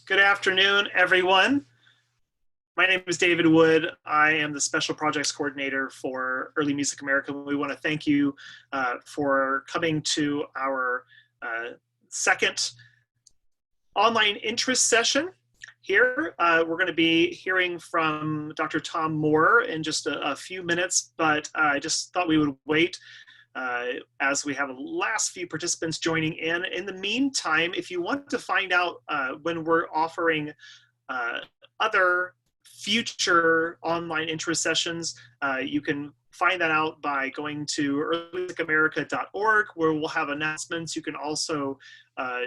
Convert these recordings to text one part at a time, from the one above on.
Good afternoon, everyone. My name is David Wood. I am the Special Projects Coordinator for Early Music America. We want to thank you for coming to our second online interest session here. We're going to be hearing from Dr. Tom Moore in just a few minutes, but I just thought we would wait as we have the last few participants joining in. In the meantime, if you want to find out when we're offering other future online interest sessions, you can find that out by going to earlymusicamerika.org, where we'll have announcements. You can also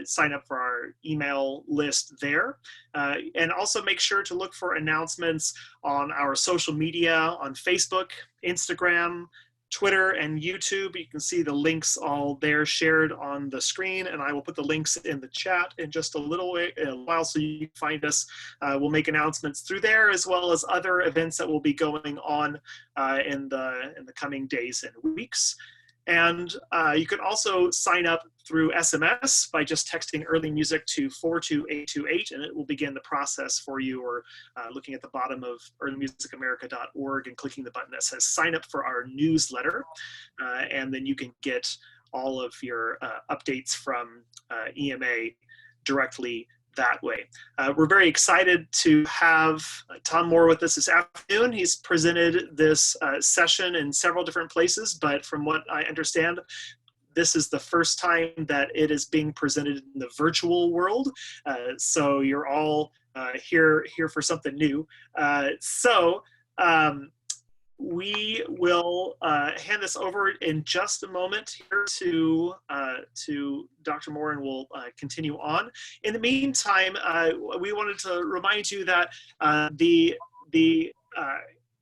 sign up for our email list there. And also make sure to look for announcements on our social media, on Facebook, Instagram, Twitter, and YouTube. You can see the links all there shared on the screen, and I will put the links in the chat in just a while so you can find us. We'll make announcements through there, as well as other events that will be going on in the coming days and weeks. And you can also sign up through SMS by just texting early music to 42828, and it will begin the process for you, or looking at the bottom of earlymusicamerika.org and clicking the button that says sign up for our newsletter. And then you can get all of your updates from EMA directly that way. We're very excited to have Tom Moore with us this afternoon. He's presented this session in several different places, but from what I understand, this is the first time that it is being presented in the virtual world. So you're all here for something new. We will hand this over in just a moment here to Dr. Moore, and we'll continue on. In the meantime, we wanted to remind you that the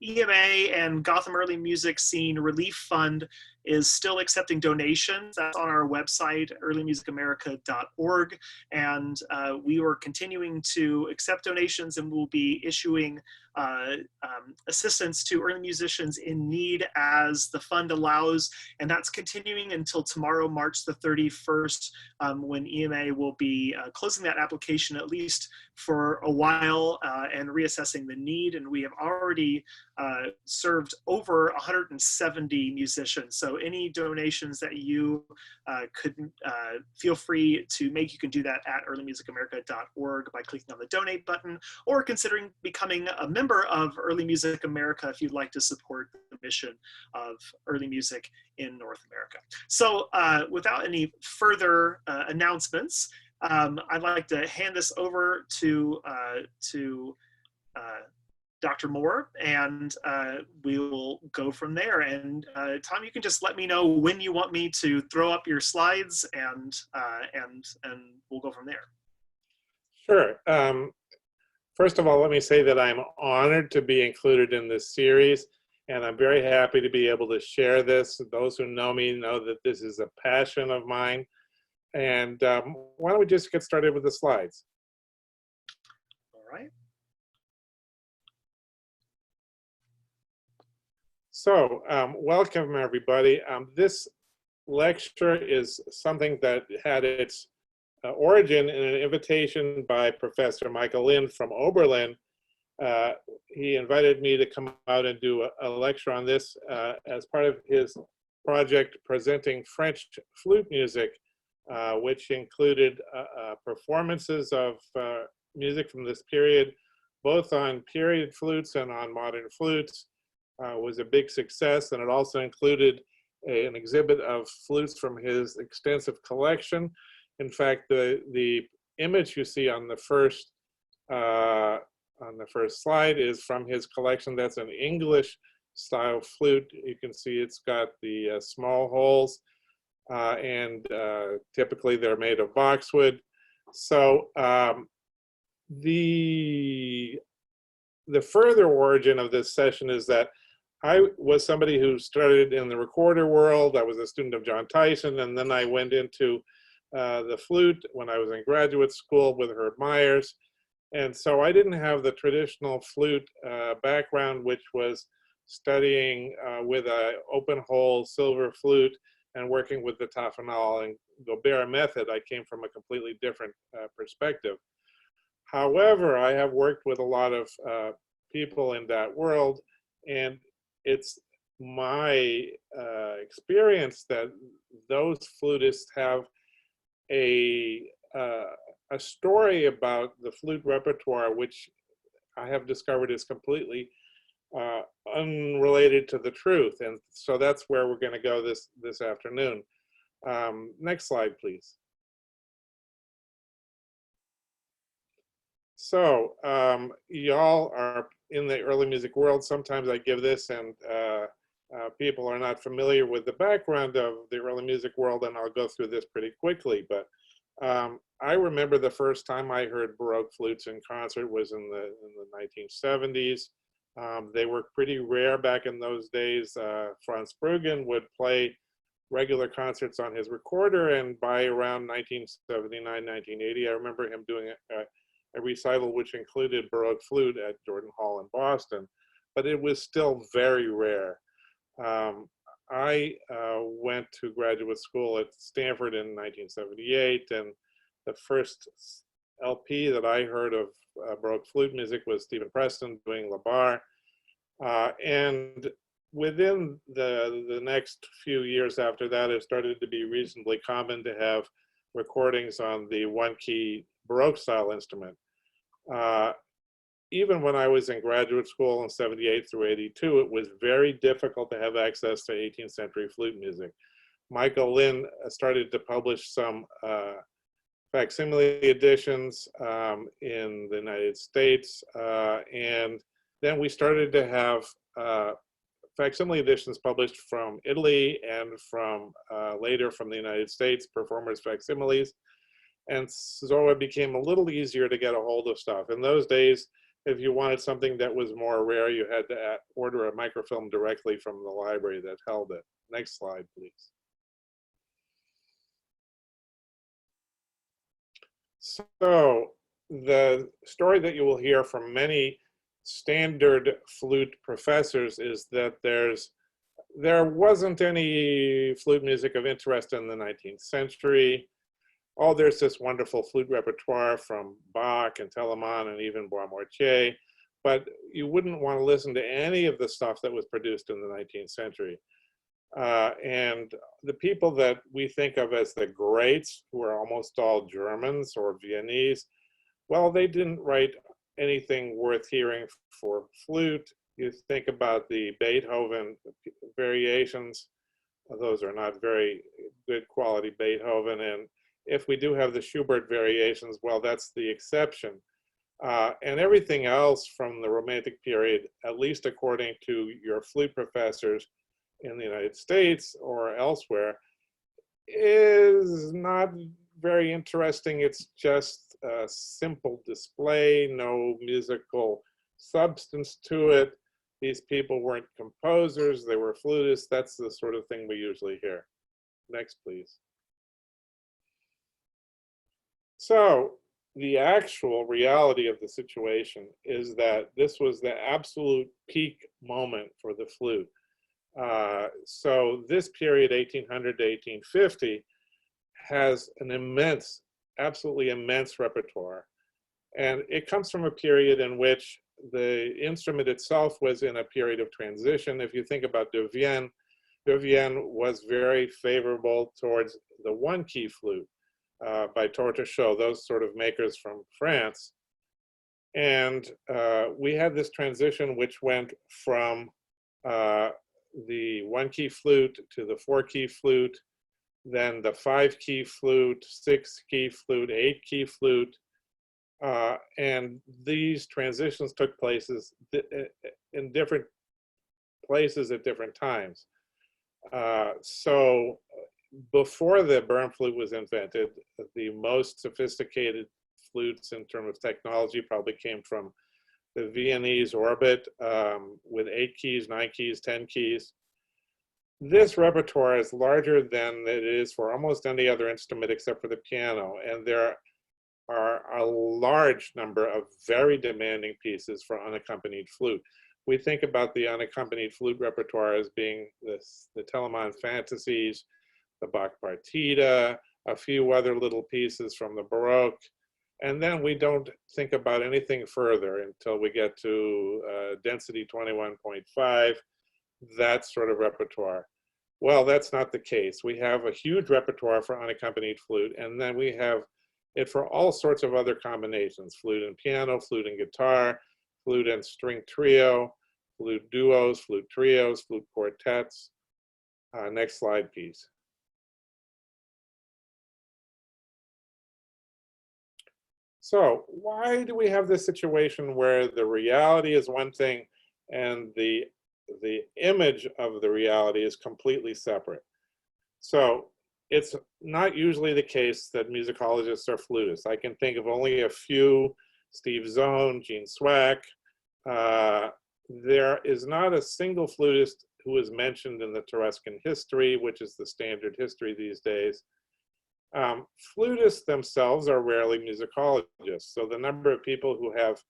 EMA and Gotham Early Music Scene Relief Fund is still accepting donations. That's on our website, earlymusicamerika.org. And we are continuing to accept donations, and we'll be issuing assistance to early musicians in need as the fund allows. And that's continuing until tomorrow, March the 31st, when EMA will be closing that application at least for a while and reassessing the need. And we have already served over 170 musicians. So any donations that you could feel free to make, you can do that at earlymusicamerika.org by clicking on the donate button, or considering becoming a member of Early Music America if you'd like to support the mission of early music in North America. So without any further announcements, I'd like to hand this over to Dr. Moore, and we will go from there. And Tom, you can just let me know when you want me to throw up your slides, and we'll go from there. Sure. First of all, let me say that I'm honored to be included in this series, and I'm very happy to be able to share this. Those who know me know that this is a passion of mine. And why don't we just get started with the slides? All right. So, welcome everybody. This lecture is something that had its origin in an invitation by Professor Michael Lind from Oberlin. He invited me to come out and do a lecture on this as part of his project presenting French flute music, which included performances of music from this period, both on period flutes and on modern flutes. Was a big success, and it also included an exhibit of flutes from his extensive collection. In fact, the image you see on the first slide is from his collection. That's an English style flute. You can see it's got the small holes, and typically they're made of boxwood. So the further origin of this session is that I was somebody who started in the recorder world. I was a student of John Tyson, and then I went into the flute when I was in graduate school with Herb Myers. And so I didn't have the traditional flute background, which was studying with an open hole silver flute and working with the Tafanal and Gobert method. I came from a completely different perspective. However, I have worked with a lot of people in that world, and it's my experience that those flutists have a story about the flute repertoire, which I have discovered is completely unrelated to the truth. And so that's where we're going to go this afternoon. Next slide, please. So y'all are in the early music world. Sometimes I give this and people are not familiar with the background of the early music world, and I'll go through this pretty quickly. But I remember the first time I heard Baroque flutes in concert was in the 1970s. They were pretty rare back in those days. Franz Bruggen would play regular concerts on his recorder, and by around 1979, 1980, I remember him doing a recital which included Baroque flute at Jordan Hall in Boston, but it was still very rare. I went to graduate school at Stanford in 1978, and the first LP that I heard of Baroque flute music was Stephen Preston doing La Barre. And within the next few years after that, it started to be reasonably common to have recordings on the one-key Baroque style instrument. Even when I was in graduate school in 78 through 82, it was very difficult to have access to 18th century flute music. Michael Lynn started to publish some facsimile editions in the United States, and then we started to have facsimile editions published from Italy and from later from the United States, performers' facsimiles. And so it became a little easier to get a hold of stuff. In those days, if you wanted something that was more rare, you had to order a microfilm directly from the library that held it. Next slide, please. So the story that you will hear from many standard flute professors is that there wasn't any flute music of interest in the 19th century. Oh, there's this wonderful flute repertoire from Bach and Telemann and even Bois-Mortier, but you wouldn't want to listen to any of the stuff that was produced in the 19th century. And the people that we think of as the greats, who are almost all Germans or Viennese, well, they didn't write anything worth hearing for flute. You think about the Beethoven variations, those are not very good quality Beethoven, and if we do have the Schubert variations, well, that's the exception. And everything else from the Romantic period, at least according to your flute professors in the United States or elsewhere, is not very interesting. It's just a simple display, no musical substance to it. These people weren't composers, they were flutists. That's the sort of thing we usually hear. Next, please. So the actual reality of the situation is that this was the absolute peak moment for the flute. So this period, 1800 to 1850, has an immense, absolutely immense repertoire. And it comes from a period in which the instrument itself was in a period of transition. If you think about De Vienne was very favorable towards the one-key flute. By Tortochot, those sort of makers from France. And we had this transition which went from the one-key flute to the four-key flute, then the five-key flute, six-key flute, eight-key flute. And these transitions took places in different places at different times. So before the Böhm flute was invented, the most sophisticated flutes in terms of technology probably came from the Viennese orbit with 8 keys, 9 keys, 10 keys. This repertoire is larger than it is for almost any other instrument except for the piano, and there are a large number of very demanding pieces for unaccompanied flute. We think about the unaccompanied flute repertoire as being the Telemann fantasies, the Bach Partita, a few other little pieces from the Baroque. And then we don't think about anything further until we get to density 21.5, that sort of repertoire. Well, that's not the case. We have a huge repertoire for unaccompanied flute, and then we have it for all sorts of other combinations: flute and piano, flute and guitar, flute and string trio, flute duos, flute trios, flute quartets. Next slide, please. So why do we have this situation where the reality is one thing and the image of the reality is completely separate? So it's not usually the case that musicologists are flutists. I can think of only a few: Steve Zone, Gene Swack. There is not a single flutist who is mentioned in the Taruscan history, which is the standard history these days. Flutists themselves are rarely musicologists. So the number of people who have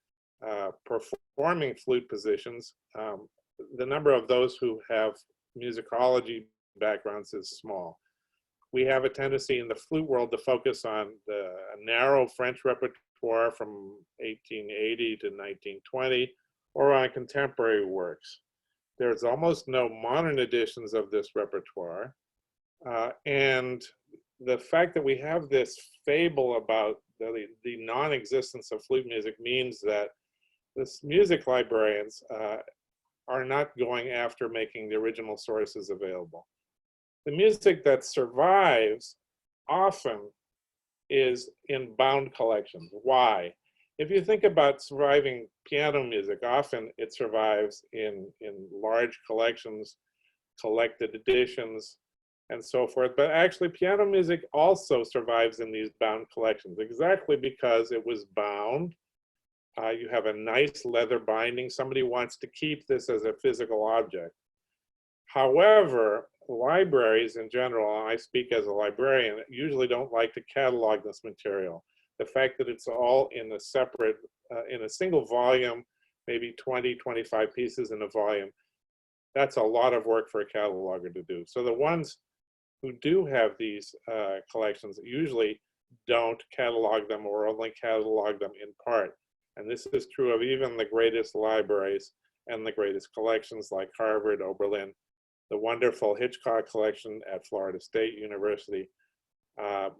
performing flute positions, the number of those who have musicology backgrounds is small. We have a tendency in the flute world to focus on the narrow French repertoire from 1880 to 1920, or on contemporary works. There's almost no modern editions of this repertoire. And the fact that we have this fable about the non-existence of flute music means that this music librarians are not going after making the original sources available. The music that survives often is in bound collections. Why? If you think about surviving piano music, often it survives in large collections, collected editions, and so forth. But actually, piano music also survives in these bound collections, exactly because it was bound. You have a nice leather binding. Somebody wants to keep this as a physical object. However, libraries in general, and I speak as a librarian, usually don't like to catalog this material. The fact that it's all in a separate, in a single volume, maybe 20, 25 pieces in a volume, that's a lot of work for a cataloger to do. So the ones who do have these collections usually don't catalog them, or only catalog them in part. And this is true of even the greatest libraries and the greatest collections like Harvard, Oberlin, the wonderful Hitchcock collection at Florida State University.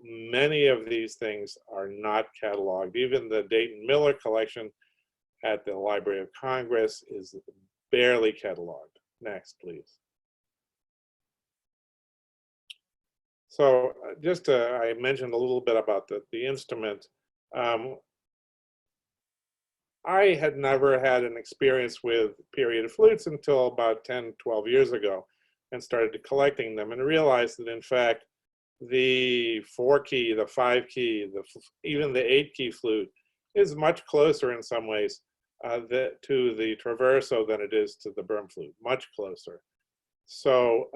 Many of these things are not cataloged. Even the Dayton Miller collection at the Library of Congress is barely cataloged. Next, please. So just I mentioned a little bit about the instrument. I had never had an experience with period flutes until about 10, 12 years ago, and started collecting them and realized that in fact, the 4-key, the 5-key, even the 8-key flute is much closer in some ways to the traverso than it is to the Böhm flute, much closer. So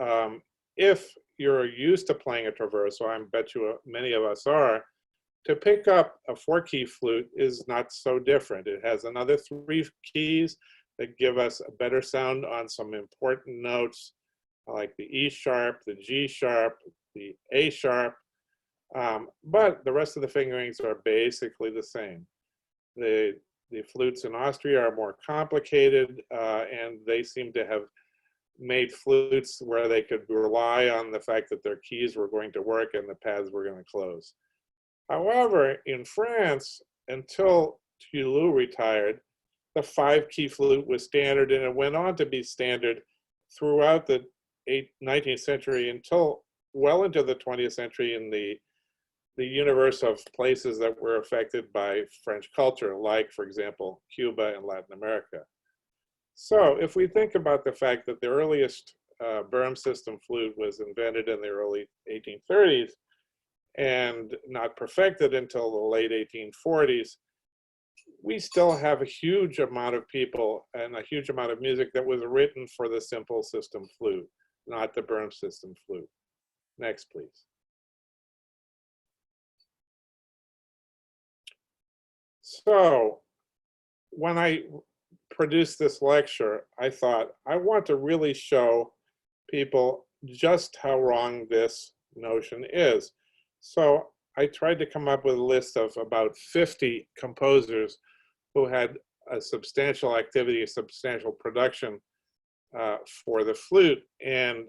if you're used to playing a traverso, I bet you many of us are, to pick up a 4-key flute is not so different. It has another 3 keys that give us a better sound on some important notes like the E sharp, the G sharp, the A sharp, but the rest of the fingerings are basically the same. The flutes in Austria are more complicated, and they seem to have made flutes where they could rely on the fact that their keys were going to work and the pads were going to close. However, in France, until Toulouse retired, the 5-key flute was standard, and it went on to be standard throughout the 19th century until well into the 20th century in the universe of places that were affected by French culture, like, for example, Cuba and Latin America. So if we think about the fact that the earliest Böhm system flute was invented in the early 1830s and not perfected until the late 1840s, we still have a huge amount of people and a huge amount of music that was written for the simple system flute, not the Böhm system flute. Next, please. So when I produced this lecture, I thought, I want to really show people just how wrong this notion is. So I tried to come up with a list of about 50 composers who had a substantial activity, a substantial production for the flute. And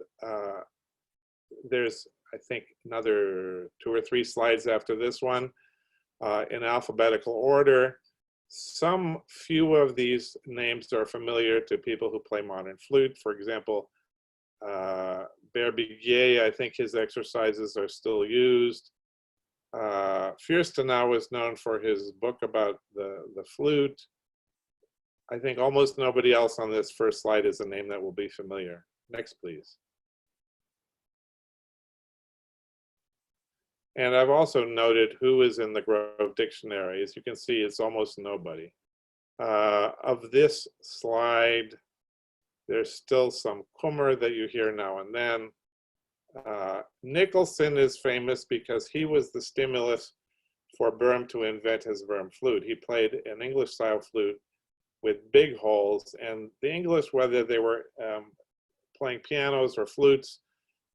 there's, I think, another 2 or 3 slides after this one in alphabetical order. Some few of these names are familiar to people who play modern flute. For example, Berbiguier, I think his exercises are still used. Fürstenau is known for his book about the flute. I think almost nobody else on this first slide is a name that will be familiar. Next, please. And I've also noted who is in the Grove Dictionary. As you can see, it's almost nobody. Of this slide, there's still some Kummer that you hear now and then. Nicholson is famous because he was the stimulus for Böhm to invent his Böhm flute. He played an English style flute with big holes, and the English, whether they were playing pianos or flutes,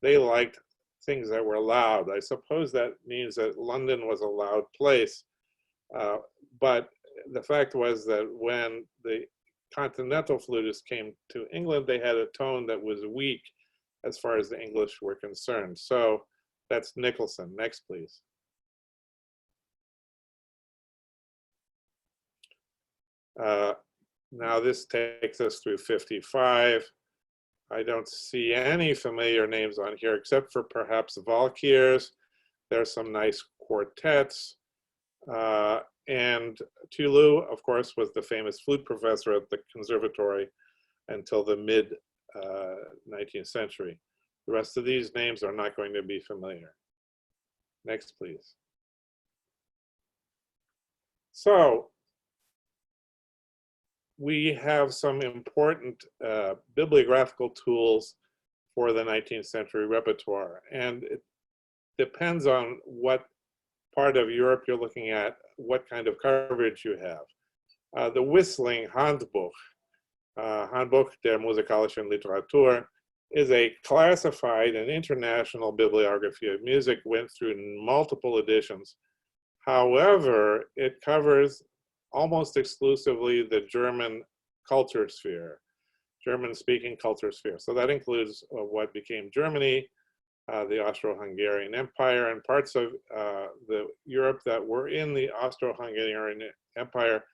they liked things that were loud. I suppose that means that London was a loud place. But the fact was that when the continental flutists came to England, they had a tone that was weak as far as the English were concerned. So that's Nicholson. Next, please. Now this takes us through 55. I don't see any familiar names on here except for perhaps Valkyrs. There's some nice quartets. And Toulouse, of course, was the famous flute professor at the conservatory until the mid 19th century. The rest of these names are not going to be familiar. Next, please. So we have some important bibliographical tools for the 19th century repertoire, and it depends on what part of Europe you're looking at, what kind of coverage you have. The Whistling Handbuch, Handbuch der musikalischen Literatur, is a classified and international bibliography of music, went through multiple editions. However, it covers almost exclusively the German culture sphere, German-speaking culture sphere. So that includes what became Germany, the Austro-Hungarian Empire, and parts of the Europe that were in the Austro-Hungarian Empire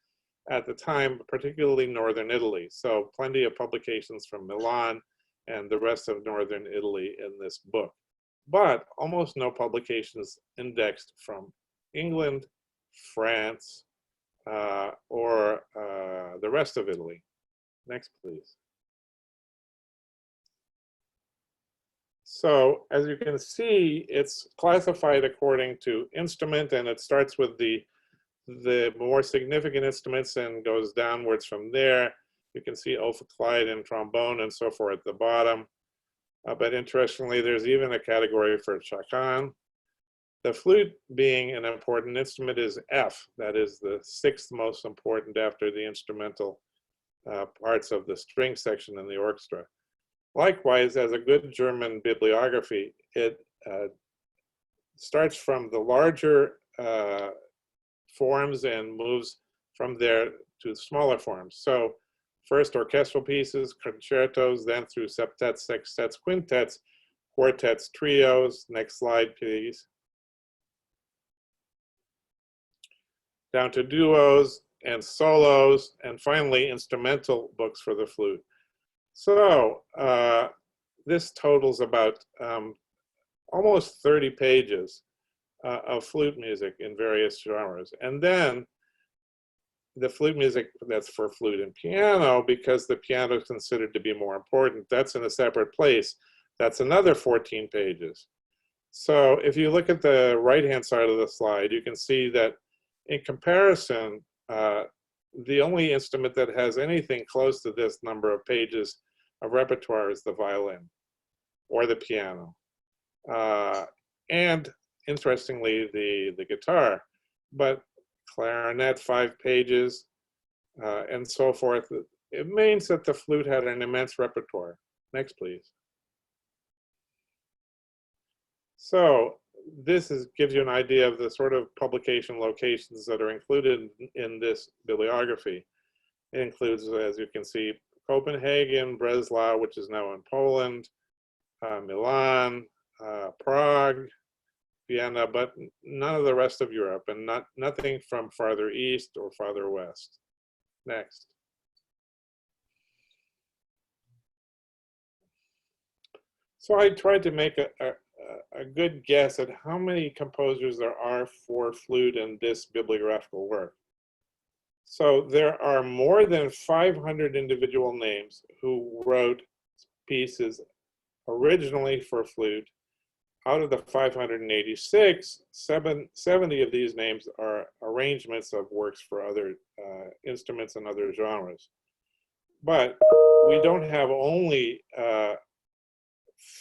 at the time, particularly northern Italy. So plenty of publications from Milan and the rest of northern Italy in this book, but almost no publications indexed from England, France, or the rest of Italy. Next, please. So as you can see, it's classified according to instrument, and it starts with the more significant instruments and goes downwards from there. You can see ophicleide and trombone and so forth at the bottom. But interestingly, there's even a category for chakan. The flute, being an important instrument, is F. That is the 6th most important after the instrumental parts of the string section in the orchestra. Likewise, as a good German bibliography, it starts from the larger forms and moves from there to smaller forms. So first orchestral pieces, concertos, then through septets, sextets, quintets, quartets, trios. Next slide, please. Down to duos and solos, and finally instrumental books for the flute. So this totals about almost 30 pages of flute music in various genres. And then the flute music that's for flute and piano, because the piano is considered to be more important, that's in a separate place. That's another 14 pages. So if you look at the right-hand side of the slide, you can see that in comparison, the only instrument that has anything close to this number of pages of repertoire is the violin or the piano. And interestingly, the guitar, but clarinet, 5 pages, and so forth. It means that the flute had an immense repertoire. Next, please. So this gives you an idea of the sort of publication locations that are included in this bibliography. It includes, as you can see, Copenhagen, Breslau, which is now in Poland, Milan, Prague, Vienna, but none of the rest of Europe, and nothing from farther east or farther west. Next. So I tried to make a good guess at how many composers there are for flute in this bibliographical work. So there are more than 500 individual names who wrote pieces originally for flute. Out of the 586, 70 of these names are arrangements of works for other instruments and other genres. But we don't have only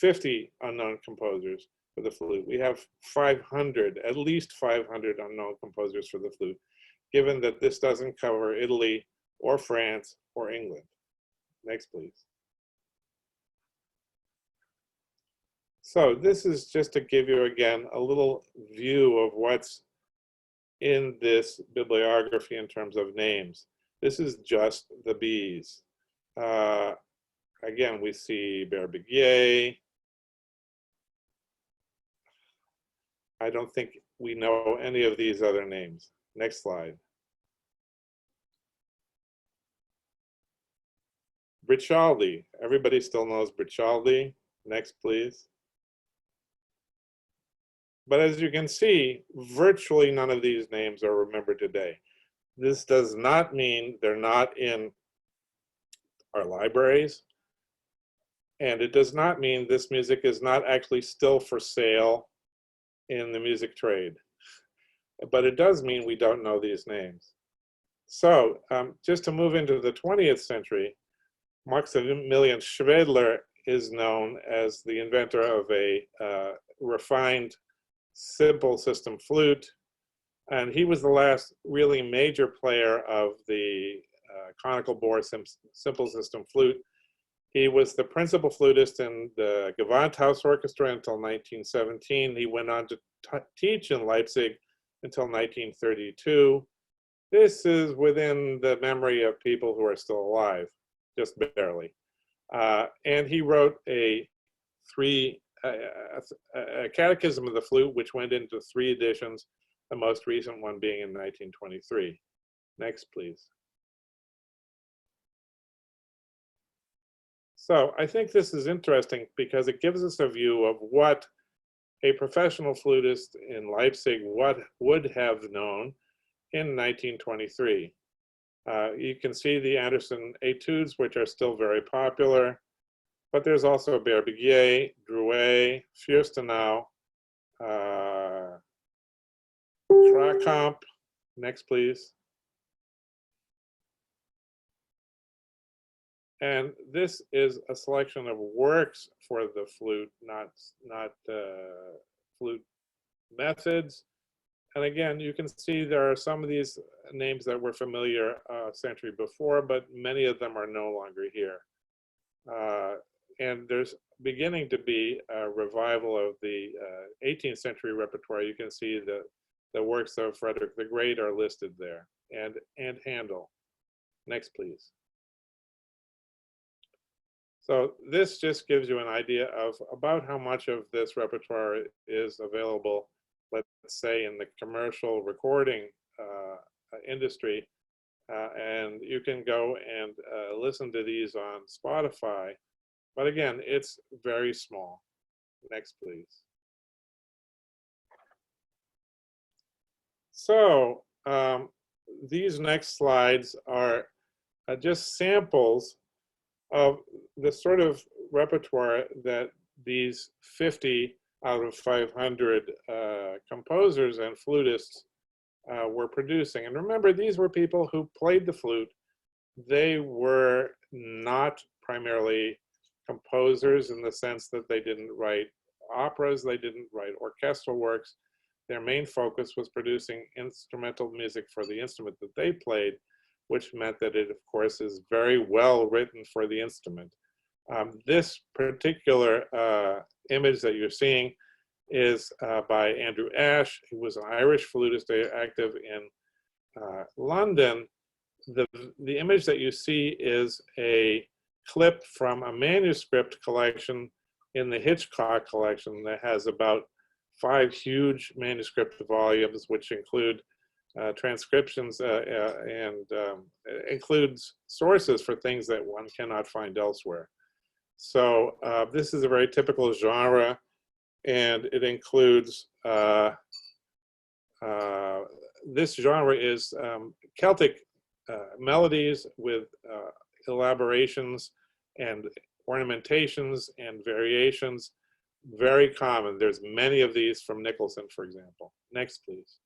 50 unknown composers for the flute. We have 500, at least 500 unknown composers for the flute, given that this doesn't cover Italy or France or England. Next, please. So this is just to give you, again, a little view of what's in this bibliography in terms of names. This is just the B's. Again, we see Berbigier. I don't think we know any of these other names. Next slide. Briccialdi. Everybody still knows Briccialdi. Next, please. But as you can see, virtually none of these names are remembered today. This does not mean they're not in our libraries. And it does not mean this music is not actually still for sale in the music trade. But it does mean we don't know these names. So just to move into the 20th century, Maximilian Schwedler is known as the inventor of a refined simple system flute. And he was the last really major player of the conical bore simple system flute. He was the principal flutist in the Gewandhaus Orchestra until 1917. He went on to teach in Leipzig until 1932. This is within the memory of people who are still alive, just barely. And he wrote a Catechism of the Flute, which went into 3 editions, the most recent one being in 1923. Next, please. So I think this is interesting because it gives us a view of what a professional flutist in Leipzig would have known in 1923. You can see the Anderson etudes, which are still very popular, but there's also Berbigier, Drouet, Fürstenau, Krakamp. Next, please. And this is a selection of works for the flute, not flute methods. And again, you can see there are some of these names that were familiar a century before, but many of them are no longer here. And there's beginning to be a revival of the 18th century repertoire. You can see the works of Frederick the Great are listed there, and Handel. Next, please. So this just gives you an idea of about how much of this repertoire is available, let's say, in the commercial recording industry. And you can go and listen to these on Spotify. But again, it's very small. Next, please. So these next slides are just samples of the sort of repertoire that these 50 out of 500 composers and flutists were producing. And remember, these were people who played the flute. They were not primarily composers in the sense that they didn't write operas, they didn't write orchestral works. Their main focus was producing instrumental music for the instrument that they played, which meant that it, of course, is very well written for the instrument. This particular image that you're seeing is by Andrew Ashe, who was an Irish flutist active in London. The image that you see is a clip from a manuscript collection in the Hitchcock collection that has about 5 huge manuscript volumes, which include transcriptions and includes sources for things that one cannot find elsewhere. So this is a very typical genre, and it includes, this genre is Celtic melodies with elaborations and ornamentations and variations, very common. There's many of these from Nicholson, for example. Next, please.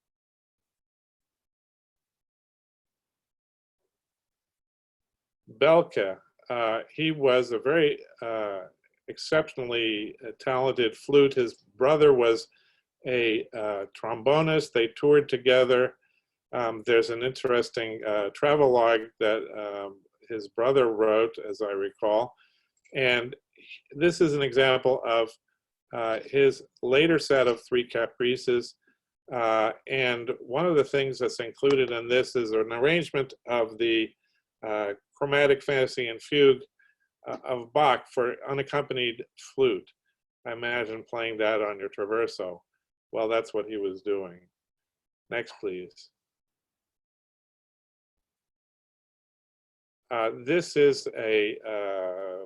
Belke, he was a very exceptionally talented flute. His brother was a trombonist. They toured together. There's an interesting travelogue that his brother wrote, as I recall. And this is an example of his later set of 3 caprices. And one of the things that's included in this is an arrangement of the chromatic fantasy and fugue of Bach for unaccompanied flute. I imagine playing that on your traverso. Well, that's what he was doing. Next, please. This is a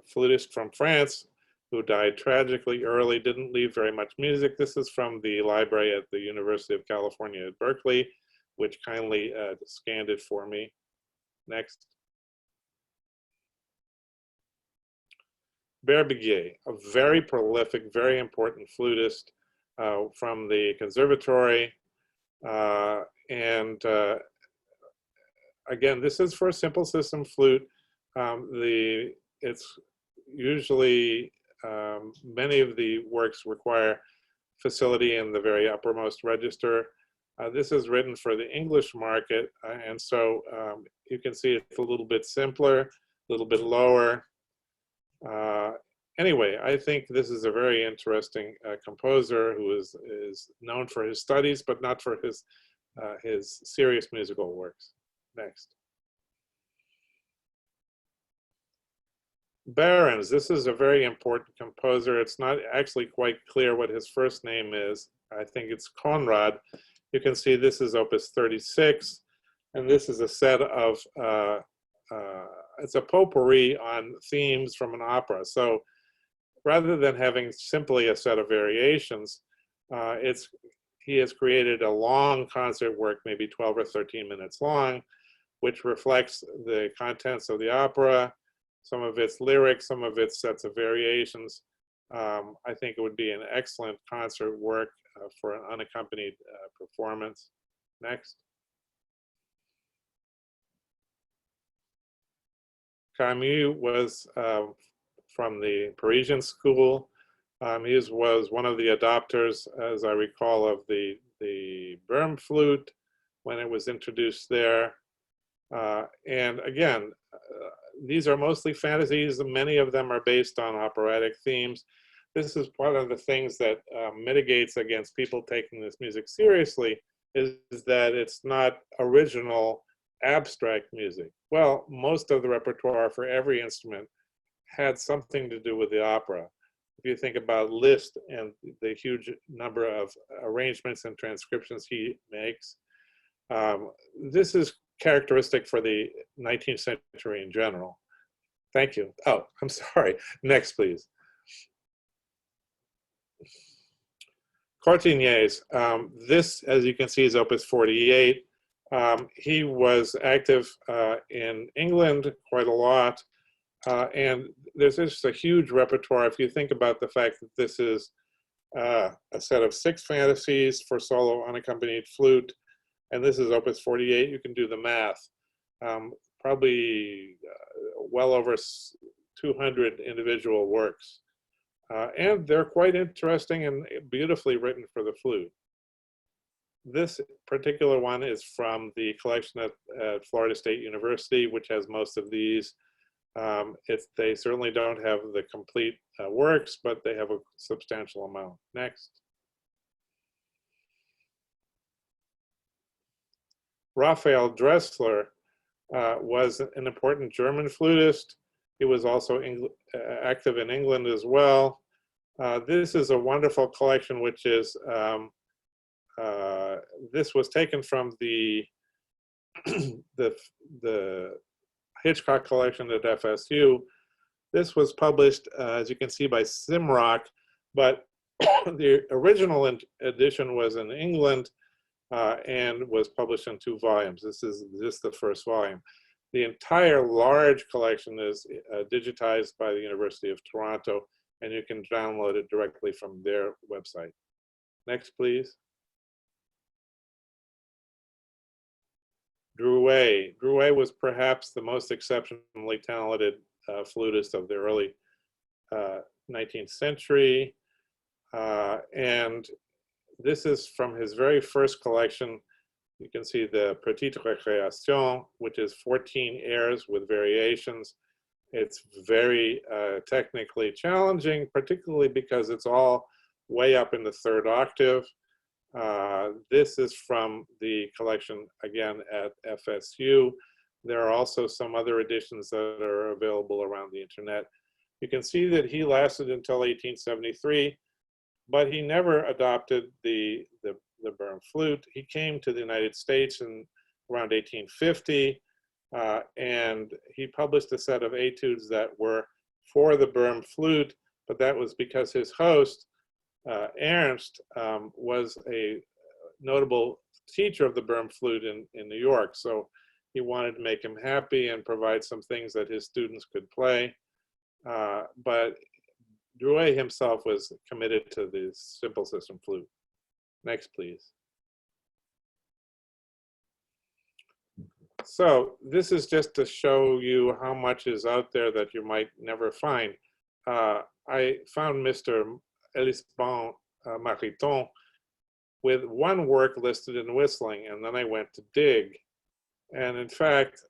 flutist from France who died tragically early, didn't leave very much music. This is from the library at the University of California at Berkeley, which kindly scanned it for me. Next. Berbizier, a very prolific, very important flutist from the conservatory. Again, this is for a simple system flute. It's usually, many of the works require facility in the very uppermost register. This is written for the English market, and so you can see it's a little bit simpler, a little bit lower. Anyway, I think this is a very interesting composer who is known for his studies, but not for his serious musical works. Next. Behrens, this is a very important composer. It's not actually quite clear what his first name is. I think it's Conrad. You can see this is opus 36, and this is a set of, it's a potpourri on themes from an opera. So rather than having simply a set of variations, he has created a long concert work, maybe 12 or 13 minutes long, which reflects the contents of the opera, some of its lyrics, some of its sets of variations. I think it would be an excellent concert work for an unaccompanied performance. Next. Camus was from the Parisian school. He was one of the adopters, as I recall, of the Böhm flute when it was introduced there. And again, these are mostly fantasies. Many of them are based on operatic themes. This is one of the things that mitigates against people taking this music seriously, is that it's not original abstract music. Well, most of the repertoire for every instrument had something to do with the opera. If you think about Liszt and the huge number of arrangements and transcriptions he makes, this is characteristic for the 19th century in general. Thank you. Oh, I'm sorry. Next, please. Courtiniers. This, as you can see, is opus 48. He was active in England quite a lot. And there's just a huge repertoire. If you think about the fact that this is a set of 6 fantasies for solo unaccompanied flute, and this is opus 48, you can do the math. Probably well over 200 individual works. And they're quite interesting and beautifully written for the flute. This particular one is from the collection at Florida State University, which has most of these. They certainly don't have the complete works, but they have a substantial amount. Next. Raphael Dressler was an important German flutist. He was also active in England as well. This is a wonderful collection, which is, this was taken from the Hitchcock collection at FSU. This was published, as you can see, by Simrock, but the original edition was in England and was published in 2 volumes. This is just the first volume. The entire large collection is digitized by the University of Toronto, and you can download it directly from their website. Next, please. Drouet. Drouet was perhaps the most exceptionally talented flutist of the early 19th century. And this is from his very first collection. You can see the Petite Récréation, which is 14 airs with variations. It's very technically challenging, particularly because it's all way up in the 3rd octave. This is from the collection, again, at FSU. There are also some other editions that are available around the internet. You can see that he lasted until 1873, but he never adopted the Böhm flute. He came to the United States in around 1850, and he published a set of etudes that were for the Böhm flute, but that was because his host, Ernst, was a notable teacher of the Böhm flute in New York. So he wanted to make him happy and provide some things that his students could play. But Drouet himself was committed to the simple system flute. Next, please. So this is just to show you how much is out there that you might never find. I found Mr. Elisa Bosch Mariton with 1 work listed in whistling, and then I went to dig. And in fact,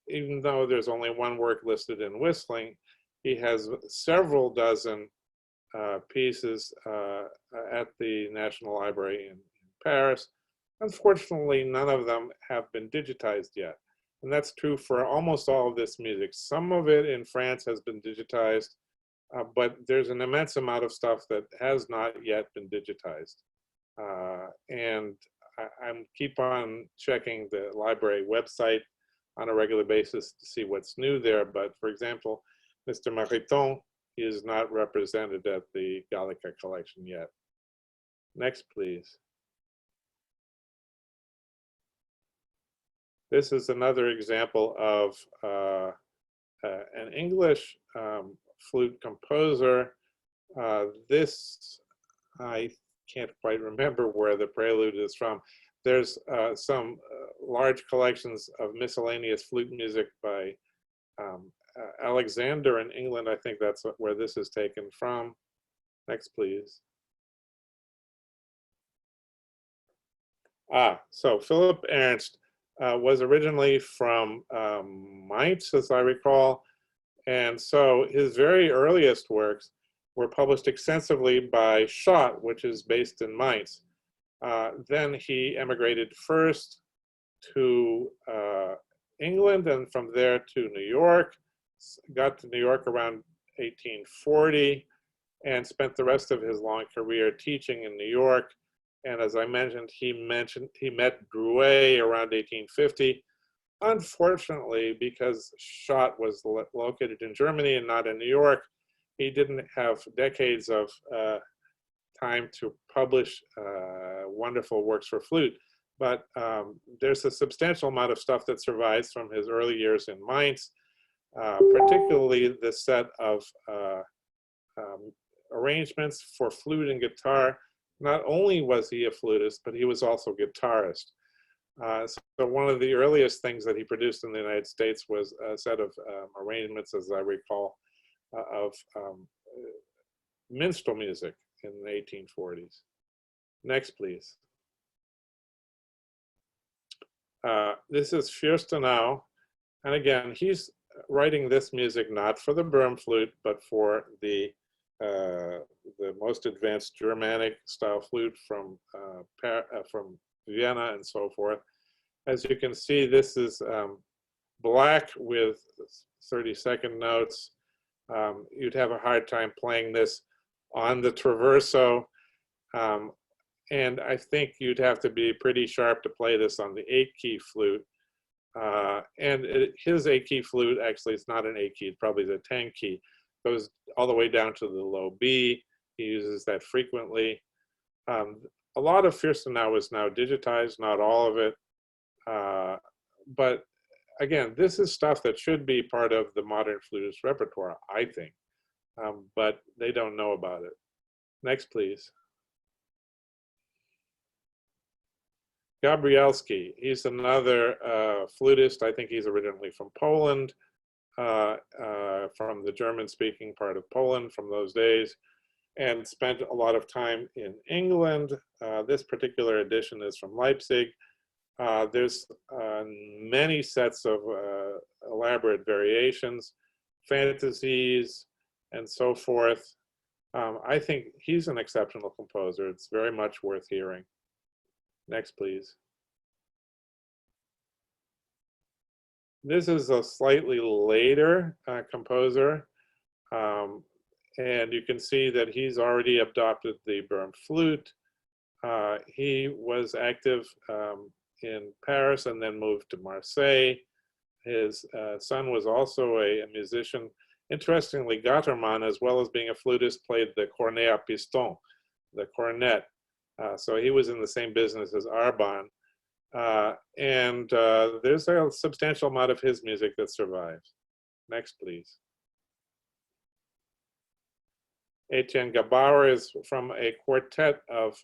even though there's only 1 work listed in whistling, he has several dozen pieces at the National Library in Paris. Unfortunately, none of them have been digitized yet. And that's true for almost all of this music. Some of it in France has been digitized, but there's an immense amount of stuff that has not yet been digitized. And I keep on checking the library website on a regular basis to see what's new there. But for example, Mr. Mariton is not represented at the Gallica collection yet. Next, please. This is another example of an English flute composer. This, I can't quite remember where the prelude is from. There's some large collections of miscellaneous flute music by Alexander in England. I think that's where this is taken from. Next, please. So Philipp Ernst was originally from Mainz, as I recall. And so his very earliest works were published extensively by Schott, which is based in Mainz. Then he emigrated first to England and from there to New York, got to New York around 1840 and spent the rest of his long career teaching in New York. And as I mentioned, he met Drouet around 1850. Unfortunately, because Schott was located in Germany and not in New York, he didn't have decades of time to publish wonderful works for flute. But there's a substantial amount of stuff that survives from his early years in Mainz, particularly the set of arrangements for flute and guitar. Not only was he a flutist, but he was also a guitarist. So one of the earliest things that he produced in the United States was a set of arrangements, as I recall, of minstrel music in the 1840s. Next, please. This is Fürstenau. And again, he's writing this music not for the Böhm flute, but for the most advanced Germanic style flute from Vienna and so forth. As you can see, this is black with 30-second notes. You'd have a hard time playing this on the traverso. And I think you'd have to be pretty sharp to play this on the 8-key flute. His 8-key flute, actually, it's not an 8-key, it's probably the 10-key. Goes all the way down to the low B. He uses that frequently. A lot of Fürstenau is now digitized, not all of it. But again, this is stuff that should be part of the modern flutist repertoire, I think. But they don't know about it. Next, please. Gabrielski, he's another flutist. I think he's originally from Poland, from the German-speaking part of Poland from those days, and spent a lot of time in England. This particular edition is from Leipzig. There's many sets of elaborate variations, fantasies, and so forth. I think he's an exceptional composer. It's very much worth hearing. Next, please. This is a slightly later composer, and you can see that he's already adopted the Böhm flute. He was active in Paris and then moved to Marseille. His son was also a musician. Interestingly, Gattermann, as well as being a flutist, played the cornet à piston, the cornet. So he was in the same business as Arban. There's a substantial amount of his music that survives. Next, please. Etienne Gabauer is from a quartet of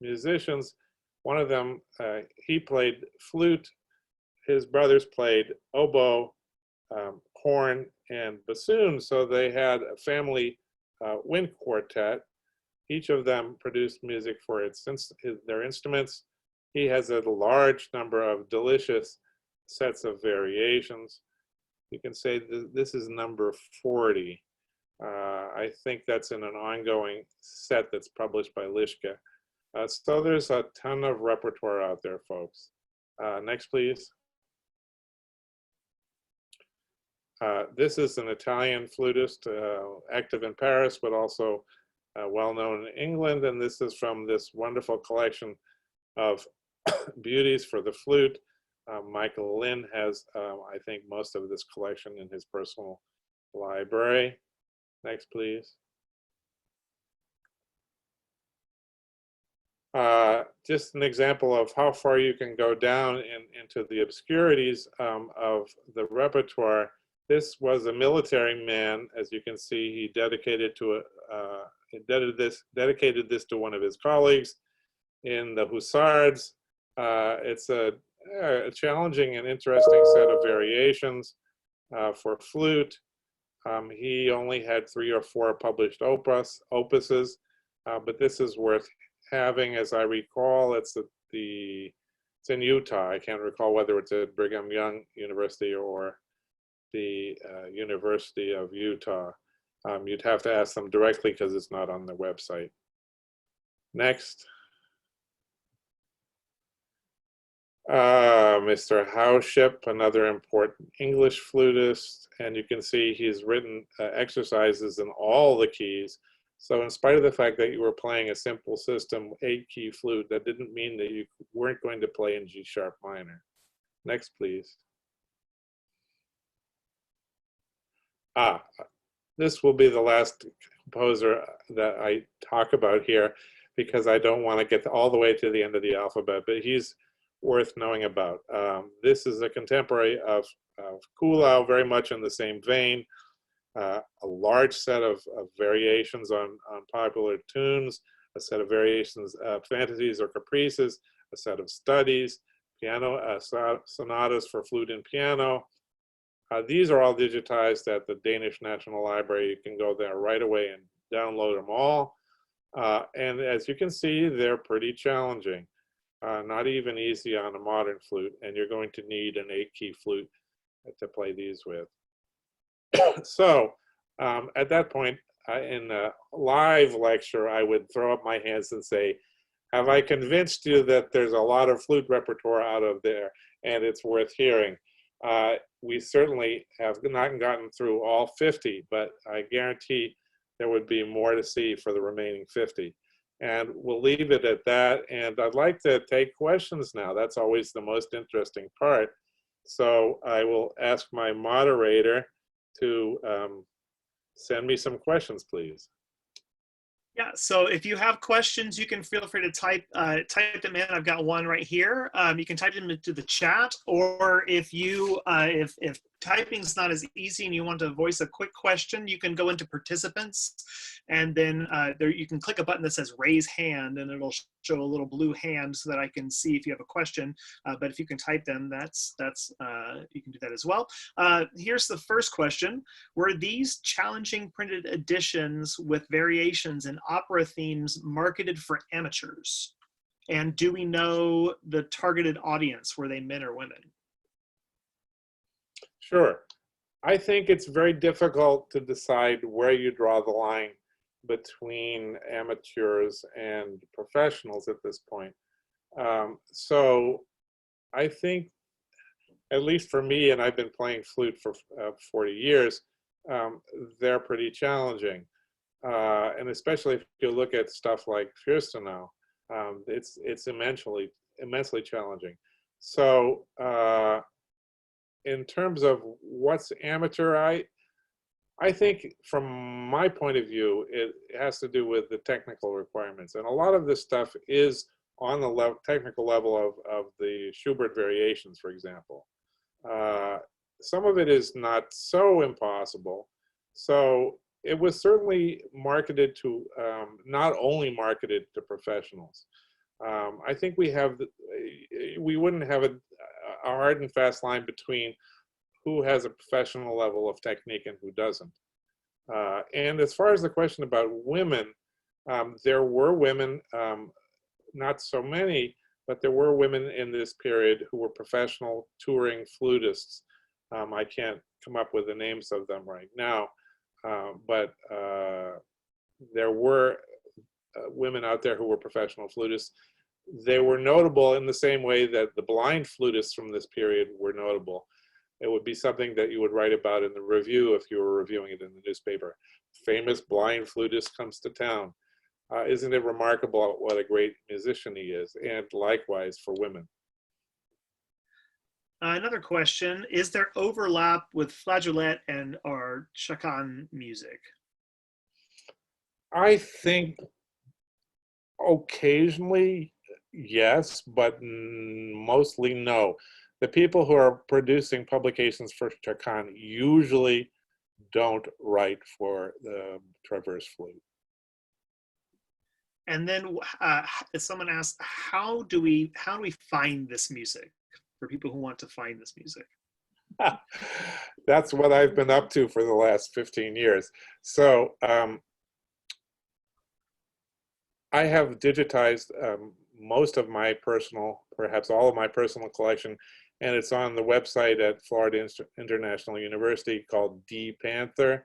musicians. One of them, he played flute. His brothers played oboe, horn, and bassoon. So they had a family wind quartet. Each of them produced music for their instruments. He has a large number of delicious sets of variations. You can say this is number 40. I think that's in an ongoing set that's published by Lischke. So there's a ton of repertoire out there, folks. Next, please. This is an Italian flutist, active in Paris, but also well-known in England. And this is from this wonderful collection of beauties for the flute. Michael Lynn has, I think, most of this collection in his personal library. Next, please. Just an example of how far you can go down into the obscurities of the repertoire. This was a military man, as you can see. He dedicated this to one of his colleagues in the Hussars. It's a challenging and interesting set of variations for flute. He only had 3 or 4 published opuses, but this is worth having. As I recall, it's in Utah. I can't recall whether it's at Brigham Young University or the University of Utah. You'd have to ask them directly because it's not on their website. Next. Mr. Hauschip, another important English flutist, and you can see he's written exercises in all the keys. So in spite of the fact that you were playing a simple system, 8-key flute, that didn't mean that you weren't going to play in G sharp minor. Next, please. This will be the last composer that I talk about here because I don't want to get all the way to the end of the alphabet, but he's worth knowing about. This is a contemporary of Kuhlau, very much in the same vein. A large set of variations on popular tunes, a set of variations, fantasies or caprices, a set of studies, piano sonatas for flute and piano. These are all digitized at the Danish National Library. You can go there right away and download them all. And as you can see, they're pretty challenging. Not even easy on a modern flute, and you're going to need an 8-key flute to play these with. So at that point, in a live lecture, I would throw up my hands and say, Have I convinced you that there's a lot of flute repertoire out of there and it's worth hearing? We certainly have not gotten through all 50, but I guarantee there would be more to see for the remaining 50. And we'll leave it at that. And I'd like to take questions now. That's always the most interesting part. So I will ask my moderator to send me some questions, please. Yeah, so if you have questions, you can feel free to type them in. I've got one right here. You can type them into the chat, or if you if typing's not as easy and you want to voice a quick question, you can go into participants, and then there you can click a button that says raise hand, and it'll show a little blue hand so that I can see if you have a question. But if you can type them, that's you can do that as well. Here's the first question: were these challenging printed editions with variations in opera themes marketed for amateurs? And do we know the targeted audience? Were they men or women? Sure. I think it's very difficult to decide where you draw the line between amateurs and professionals at this point. So I think, at least for me, and I've been playing flute for 40 years, they're pretty challenging. And especially if you look at stuff like Fürstenau, it's immensely challenging. So in terms of what's amateur, I think from my point of view, it has to do with the technical requirements. And a lot of this stuff is on the technical level of the Schubert variations, for example. Some of it is not so impossible. So it was certainly marketed to, not only marketed to professionals. I think we wouldn't have a hard and fast line between who has a professional level of technique and who doesn't. And as far as the question about women, there were women, not so many, but there were women in this period who were professional touring flutists. I can't come up with the names of them right now, but there were women out there who were professional flutists. They were notable in the same way that the blind flutists from this period were notable. It would be something that you would write about in the review if you were reviewing it in the newspaper. Famous blind flutist comes to town. Isn't it remarkable what a great musician he is? And likewise for women. Another question: is there overlap with flageolet and or chakan music? I think occasionally yes, but mostly no. The people who are producing publications for chakan usually don't write for the traverse flute. And then someone asked, how do we find this music for people who want to find this music? That's what I've been up to for the last 15 years. So I have digitized most of my personal, perhaps all of my personal collection, and it's on the website at Florida International University called dPanther.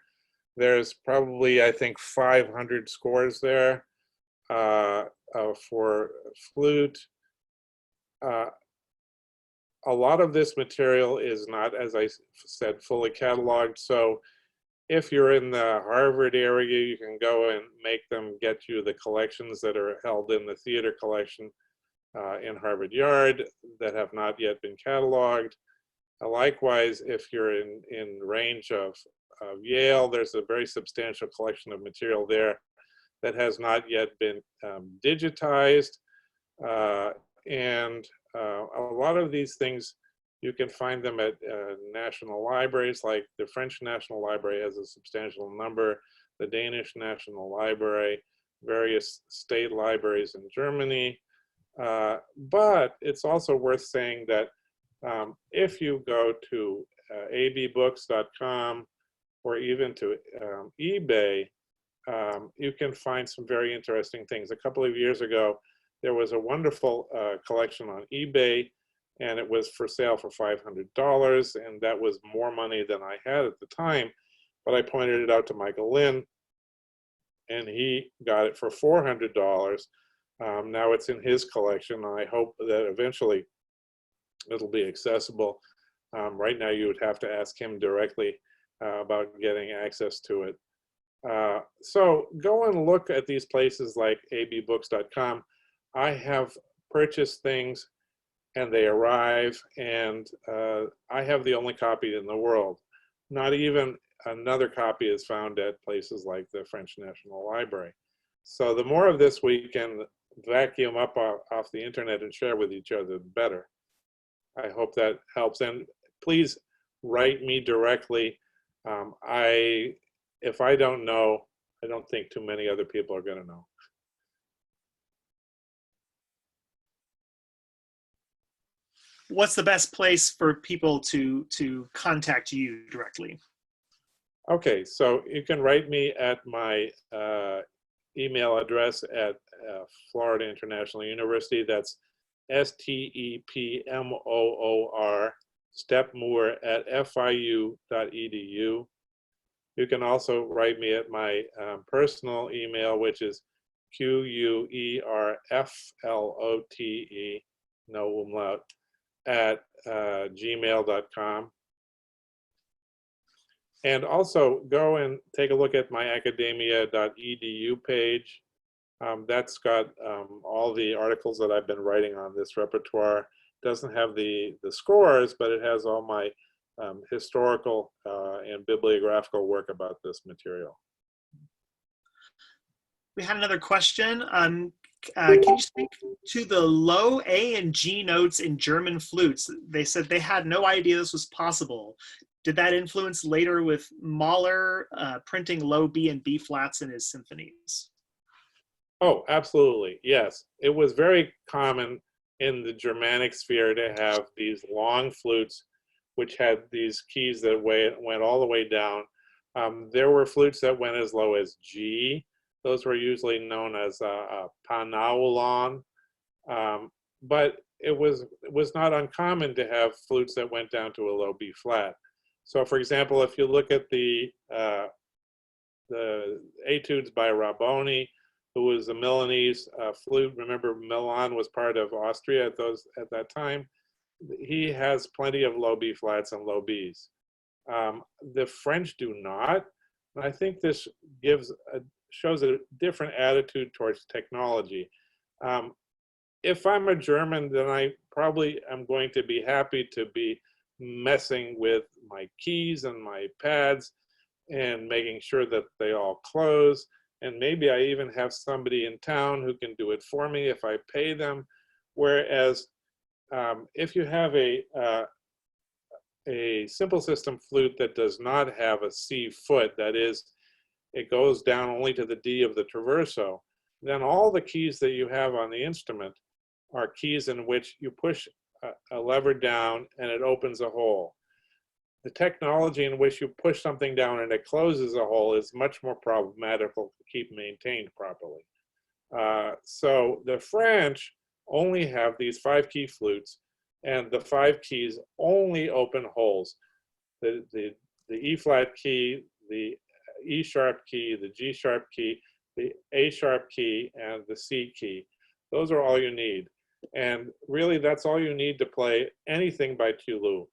There's probably, I think, 500 scores there for flute. A lot of this material is not, as I said, fully cataloged. So if you're in the Harvard area, you can go and make them get you the collections that are held in the theater collection in Harvard Yard that have not yet been cataloged. Likewise, if you're in range of Yale, there's a very substantial collection of material there that has not yet been digitized. And a lot of these things, you can find them at national libraries, like the French National Library has a substantial number, the Danish National Library, various state libraries in Germany. But it's also worth saying that if you go to abbooks.com or even to eBay, you can find some very interesting things. A couple of years ago, there was a wonderful collection on eBay, and it was for sale for $500, and that was more money than I had at the time. But I pointed it out to Michael Lynn, and he got it for $400. Now it's in his collection, and I hope that eventually it'll be accessible. Right now, you would have to ask him directly about getting access to it. So go and look at these places like abbooks.com. I have purchased things and they arrive, and I have the only copy in the world. Not even another copy is found at places like the French National Library. So the more of this we can vacuum up off the internet and share with each other, the better. I hope that helps. And please write me directly. If I don't know, I don't think too many other people are going to know. What's the best place for people to contact you directly? Okay, so you can write me at my email address at Florida International University. That's STEPMOOR, stepmoor@fiu.edu. You can also write me at my personal email, which is QUERFLOTE, no umlaut, at gmail.com. And also go and take a look at my academia.edu page. That's got all the articles that I've been writing on this repertoire. Doesn't have the scores, but it has all my historical and bibliographical work about this material. We had another question. Can you speak to the low A and G notes in German flutes? They said they had no idea this was possible. Did that influence later with Mahler printing low B and B flats in his symphonies? Oh, absolutely, yes. It was very common in the Germanic sphere to have these long flutes which had these keys that went all the way down. There were flutes that went as low as G. Those were usually known as panaulon, but it was not uncommon to have flutes that went down to a low B flat. So, for example, if you look at the etudes by Rabboni, who was a Milanese flute. Remember, Milan was part of Austria at that time. He has plenty of low B flats and low Bs. The French do not. And I think this shows a different attitude towards technology. If I'm a German, then I probably am going to be happy to be messing with my keys and my pads and making sure that they all close. And maybe I even have somebody in town who can do it for me if I pay them. Whereas if you have a simple system flute that does not have a C foot, that is, it goes down only to the D of the traverso, then all the keys that you have on the instrument are keys in which you push a lever down and it opens a hole. The technology in which you push something down and it closes a hole is much more problematical to keep maintained properly. So the French only have these 5-key flutes, and the 5 keys only open holes. The E flat key, the E sharp key, the G sharp key, the A sharp key, and the C key. Those are all you need. And really, that's all you need to play anything by Toulouse.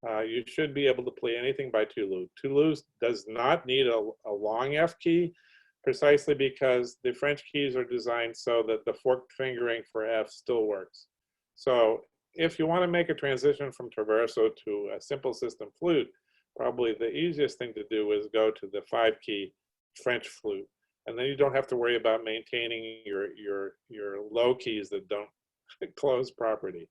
You should be able to play anything by Toulouse. Toulouse does not need a long F key, precisely because the French keys are designed so that the forked fingering for F still works. So if you want to make a transition from traverso to a simple system flute, probably the easiest thing to do is go to the 5-key French flute. And then you don't have to worry about maintaining your low keys that don't close properly.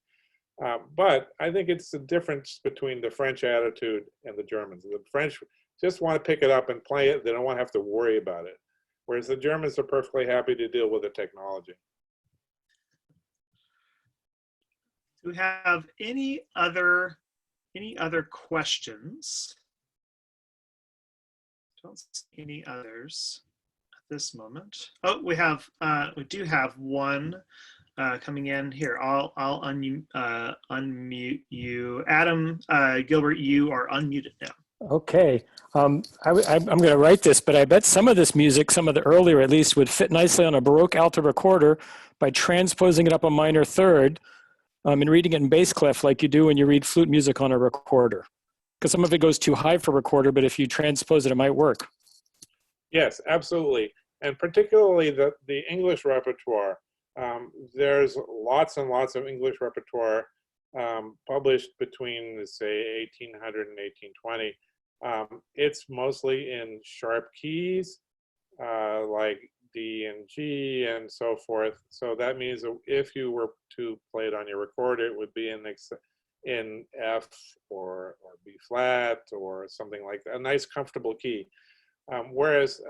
But I think it's the difference between the French attitude and the Germans. The French just want to pick it up and play it. They don't want to have to worry about it. Whereas the Germans are perfectly happy to deal with the technology. Do we have any other questions? Don't see any others at this moment. Oh, we do have one coming in here. I'll unmute you. Adam Gilbert, you are unmuted now. Okay. I'm going to write this, but I bet some of this music, some of the earlier at least, would fit nicely on a Baroque alto recorder by transposing it up a minor third and reading it in bass clef like you do when you read flute music on a recorder. Because some of it goes too high for recorder, but if you transpose it, it might work. Yes, absolutely. And particularly the English repertoire. There's lots and lots of English repertoire published between, say, 1800 and 1820. It's mostly in sharp keys, like D and G and so forth. So that means that if you were to play it on your recorder, it would be in F or B flat or something like that, a nice comfortable key. Whereas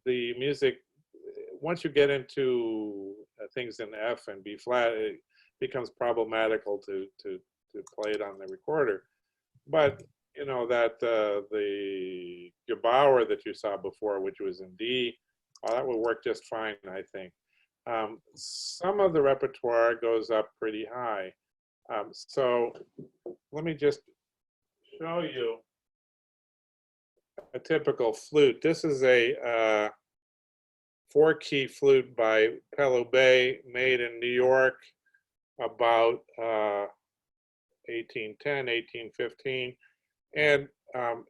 the music, once you get into things in F and B flat, it becomes problematical to play it on the recorder. But you know that the Gebauer that you saw before, which was in D, that would work just fine, I think. Some of the repertoire goes up pretty high. So let me just show you a typical flute. This is a 4-key flute by Pelloubet, made in New York about 1810, 1815. And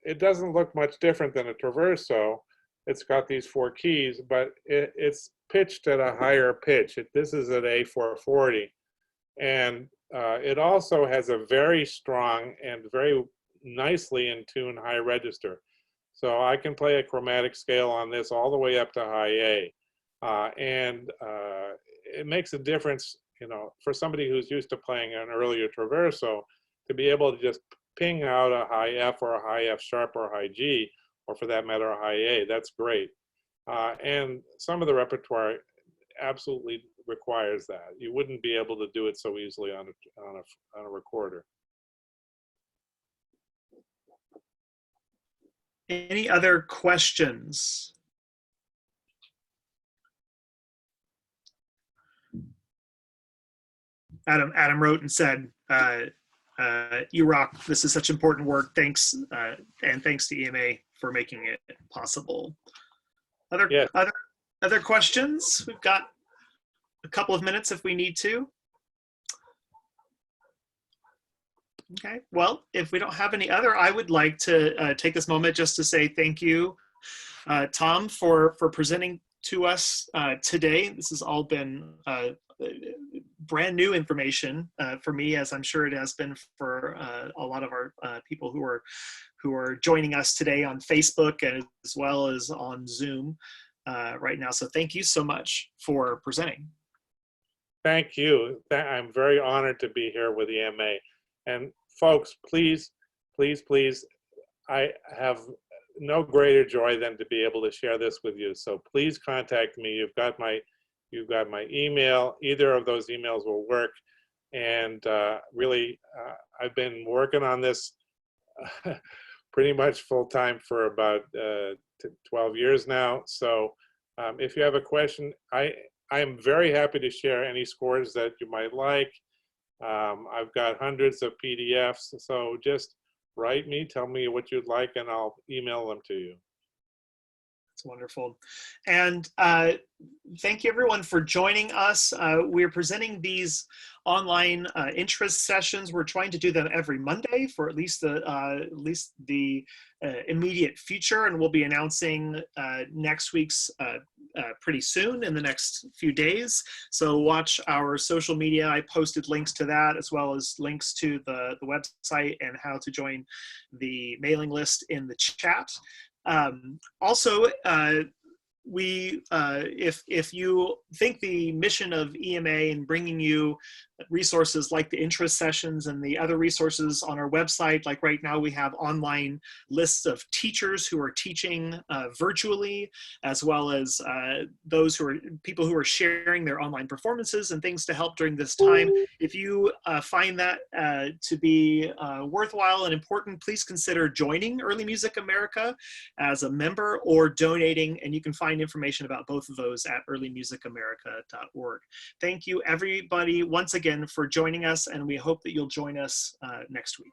it doesn't look much different than a traverso. It's got these 4 keys, but it's pitched at a higher pitch. This is at A440. And it also has a very strong and very nicely in tune high register. So I can play a chromatic scale on this all the way up to high A. And it makes a difference, you know, for somebody who's used to playing an earlier traverso, to be able to just ping out a high F or a high F sharp or a high G, or for that matter, a high A. That's great. And some of the repertoire absolutely requires that. You wouldn't be able to do it so easily on a recorder. Any other questions? Adam wrote and said, you rock. This is such important work. Thanks, and thanks to EMA for making it possible. Other questions? We've got a couple of minutes if we need to. Okay, well, if we don't have any other, I would like to take this moment just to say thank you, Tom, for presenting to us today. This has all been brand new information for me, as I'm sure it has been for a lot of our people who are joining us today on Facebook as well as on Zoom right now. So thank you so much for presenting. Thank you. I'm very honored to be here with EMA. And folks, please, please, please, I have no greater joy than to be able to share this with you. So please contact me. You've got my email. Either of those emails will work. And really, I've been working on this pretty much full time for about 12 years now. So if you have a question, I am very happy to share any scores that you might like. I've got hundreds of PDFs, so just write me, tell me what you'd like, and I'll email them to you. That's wonderful. And thank you everyone for joining us. We're presenting these online interest sessions. We're trying to do them every Monday for at least the immediate future, and we'll be announcing next week's pretty soon in the next few days. So watch our social media. I posted links to that as well as links to the website and how to join the mailing list in the chat. Also, if you think the mission of EMA in bringing you resources like the interest sessions and the other resources on our website, like right now we have online lists of teachers who are teaching virtually, as well as people who are sharing their online performances and things to help during this time. If you find that to be worthwhile and important, please consider joining Early Music America as a member or donating, and you can find information about both of those at earlymusicamerica.org. Thank you everybody once again for joining us, and we hope that you'll join us next week.